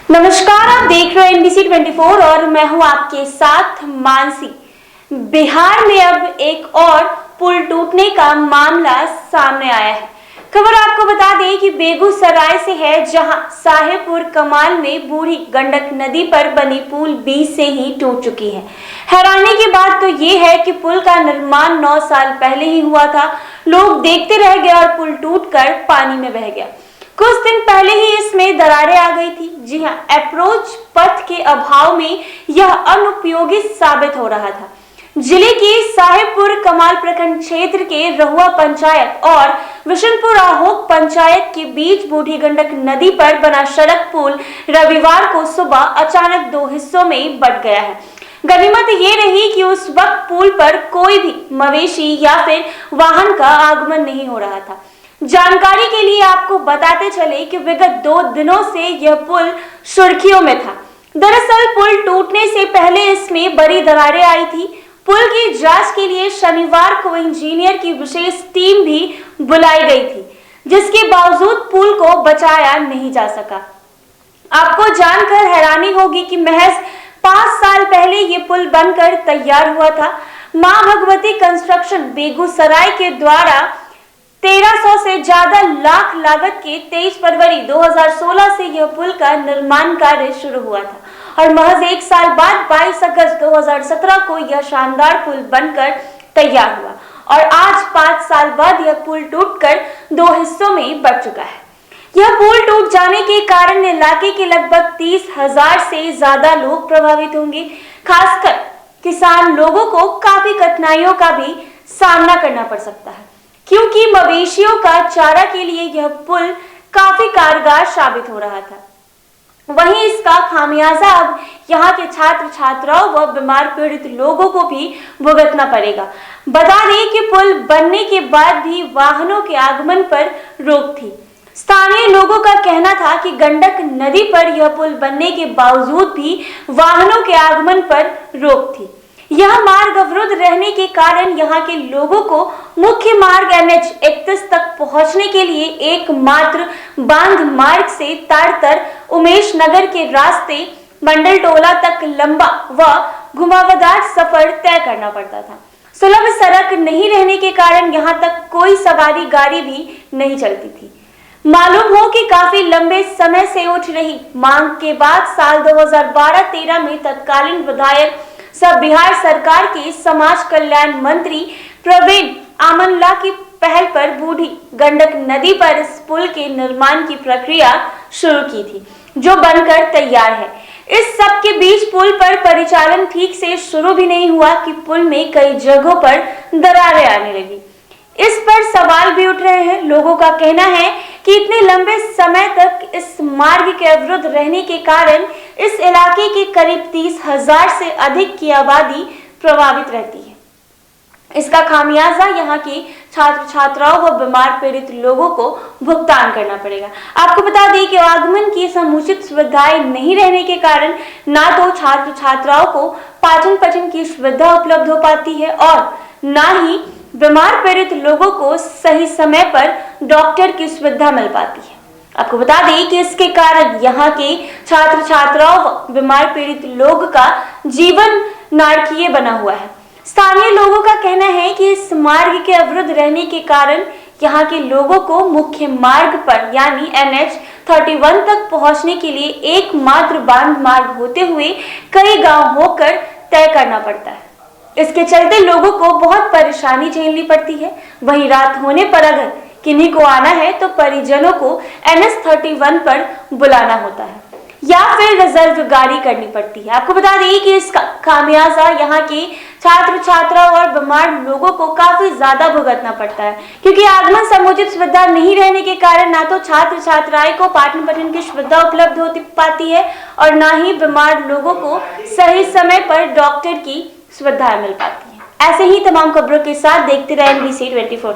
नमस्कार, आप देख रहे हैं NBC 24 और मैं हूं आपके साथ मानसी। बिहार में अब एक और पुल टूटने का मामला सामने आया है। खबर आपको बता दें कि बेगूसराय से है, जहां साहेबपुर कमाल में बूढ़ी गंडक नदी पर बनी पुल बीच से ही टूट चुकी है। हैरानी की बात तो ये है कि पुल का निर्माण 9 साल पहले ही हुआ था। लोग देखते रह गए और पुल टूटकर पानी में बह गया। कुछ दिन पहले ही इसमें दरारें आ गई थी। जी हां, अप्रोच पथ के अभाव में यह अनुपयोगी साबित हो रहा था। जिले के साहेबपुर कमाल प्रखंड क्षेत्र के रहुआ पंचायत और विशनपुर आहोक पंचायत के बीच बूढ़ी गंडक नदी पर बना सड़क पुल रविवार को सुबह अचानक 2 हिस्सों में बंट गया है। गनीमत ये रही कि उस वक्त पुल पर कोई भी मवेशी या फिर वाहन का आगमन नहीं हो रहा था। जानकारी के लिए आपको बताते चले कि विगत 2 दिनों से यह पुल सुर्खियों में था। दरअसल पुल टूटने से पहले इसमें बड़ी दरारें आई थी। पुल की जांच के लिए शनिवार को इंजीनियर की विशेष टीम भी बुलाई गई थी, जिसके बावजूद पुल को बचाया नहीं जा सका। आपको जानकर हैरानी होगी कि महज 5 साल पहले ये पुल बनकर तैयार हुआ था। मां भगवती कंस्ट्रक्शन बेगूसराय के द्वारा 1300 से ज्यादा लाख लागत के 23 फरवरी 2016 से यह पुल का निर्माण कार्य शुरू हुआ था और महज 1 साल बाद 22 अगस्त 2017 को यह शानदार पुल बनकर तैयार हुआ और आज 5 साल बाद यह पुल टूटकर 2 हिस्सों में बंट चुका है। यह पुल टूट जाने के कारण इलाके के लगभग 30,000 से ज्यादा लोग प्रभावित होंगे। खासकर किसान लोगों को काफी कठिनाइयों का भी सामना करना पड़ सकता है, क्योंकि मवेशियों का चारा के लिए यह पुल काफी कारगर साबित हो रहा था। वहीं इसका खामियाजा अब यहाँ के छात्र छात्राओं व बीमार पीड़ित लोगों को भी भुगतना पड़ेगा। बता दें कि पुल बनने के बाद भी वाहनों के आगमन पर रोक थी। स्थानीय लोगों का कहना था कि गंडक नदी पर यह पुल बनने के बावजूद भी वाहनों के आगमन पर रोक थी। यह मार्ग अवरुद्ध रहने के कारण यहाँ के लोगों को मुख्य मार्ग NH 31 तक पहुँचने के लिए एकमात्र बांध मार्ग से ताड़तर उमेश नगर के रास्ते मंडल टोला तक लंबा व घुमावदार सफर तय करना पड़ता था। सुलभ सड़क नहीं रहने के कारण यहाँ तक कोई सवारी गाड़ी भी नहीं चलती थी। मालूम हो कि काफी लंबे समय से उठ रही मांग के बाद साल 2012-13 में तत्कालीन विधायक सब बिहार सरकार के समाज कल्याण मंत्री प्रवीण आमनला की पहल पर बूढ़ी गंडक नदी पर इस पुल के निर्माण की प्रक्रिया शुरू की थी, जो बनकर तैयार है। इस सब के बीच पुल पर परिचालन ठीक से शुरू भी नहीं हुआ कि पुल में कई जगहों पर दरारें आने लगी। इस पर सवाल भी उठ रहे हैं। लोगों का कहना है कि इतने लंबे समय तक इस मार्ग के अवरुद्ध रहने के कारण इस इलाके के करीब 30,000 से अधिक की आबादी प्रभावित रहती है। इसका खामियाजा यहाँ के छात्र छात्राओं व बीमार पीड़ित लोगों को भुगतान करना पड़ेगा। आपको बता दें कि आगमन की समुचित सुविधाएं नहीं रहने के कारण ना तो छात्र छात्राओं को पाचन की सुविधा उपलब्ध हो पाती है और ना ही बीमार पीड़ित लोगों को सही समय पर डॉक्टर की सुविधा मिल पाती है। आपको बता दें कि इसके कारण यहाँ के छात्र छात्राओं व बीमार पीड़ित लोग का जीवन नारकीय बना हुआ है। स्थानीय लोगों का कहना है कि इस मार्ग के अवरुद्ध रहने के कारण यहाँ के लोगों को मुख्य मार्ग पर यानी NH 31 तक पहुँचने के लिए एकमात्र बांध मार्ग होते हुए कई गाँव होकर तय करना पड़ता है। इसके चलते लोगों को बहुत परेशानी झेलनी पड़ती है। वहीं रात होने पर अगर किन्हीं को आना है तो परिजनों को NH 31 पर बुलाना होता है या फिर रिजर्व गाड़ी करनी पड़ती है। आपको बता दें कि इसका खामियाजा यहाँ के छात्र छात्राओं और बीमार लोगों को काफी ज्यादा भुगतना पड़ता है, क्योंकि आगमन समुचित सुविधा नहीं रहने के कारण ना तो छात्र छात्राएं को पाठन पठन की सुविधा उपलब्ध हो पाती है और ना ही बीमार लोगों को सही समय पर डॉक्टर की सुविधाएं मिल पाती हैं। ऐसे ही तमाम खबरों के साथ देखते रहें NBC 24।